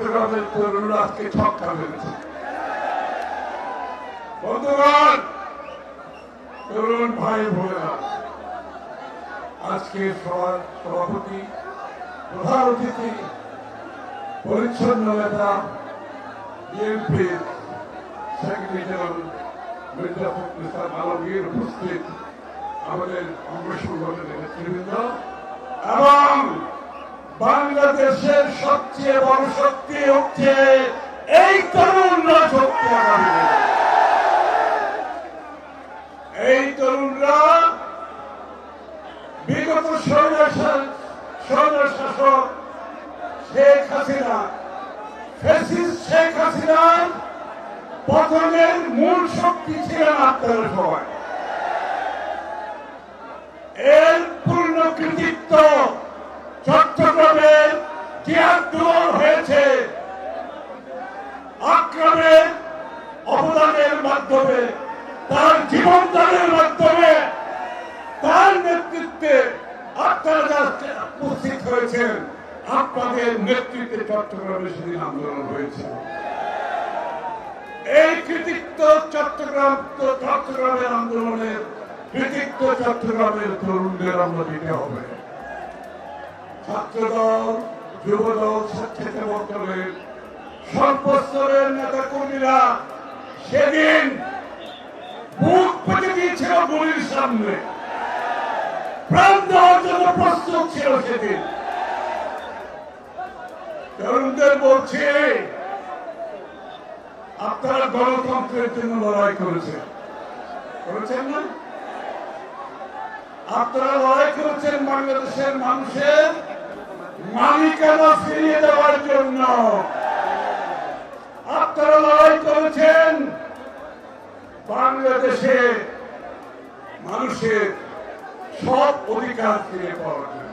চট্টগ্রামের তরুণরা আজকে ছক্কা মেরেছে। বন্ধুগণ, তরুণ ভাই বোনেরা, আজকে সভাপতি, প্রধান অতিথি, পরিচ্ছন্ন নেতা, বিএনপির সেক্রেটারি জেনারেল মির্জা ফখরুল ইসলাম আলমগীর উপস্থিত, আমাদের অঙ্গ সংগঠনের নেতৃবৃন্দ এবং বাংলাদেশের সবচেয়ে বড় শক্তি হচ্ছে এই তরুণরা শক্তি। আগামী এই তরুণরা বিগত স্বৈর শাসক শেখ হাসিনা, ফ্যাসিস্ট শেখ হাসিনার পতনের মূল শক্তি ছিলেন আপনারা সবাই। এর পূর্ণ কৃতিত্ব চট্টগ্রামের জিয়াদুল হয়েছে আকরামের অবদানের মাধ্যমে, তার জীবনদানের মাধ্যমে, তার নেতৃত্বে আপনারা উপস্থিত হয়েছেন। আপনাদের নেতৃত্বে চট্টগ্রামে সেদিন আন্দোলন হয়েছে। এই কৃতিত্ব চট্টগ্রামের আন্দোলনের কৃতিত্ব চট্টগ্রামের তরুণদের আমরা দিতে হবে। ছাত্রদল, যুবদল, স্বেচ্ছাসেবক দলের সর্বস্তরের নেতা কর্মীরা সেদিন বুক পেতে দিয়েছিল গুলির সামনে, প্রাণ দেওয়ার জন্য প্রস্তুত ছিল সেদিন। তরুণদের বলছি, আপনারা গণতন্ত্রের জন্য লড়াই করেছেন না? আপনারা লড়াই করেছেন বাংলাদেশের মানুষের মালিকানা ফিরিয়ে দেওয়ার জন্য। আপনারা লড়াই করেছেন বাংলাদেশে মানুষের সব অধিকার ফিরে পাওয়ার জন্য।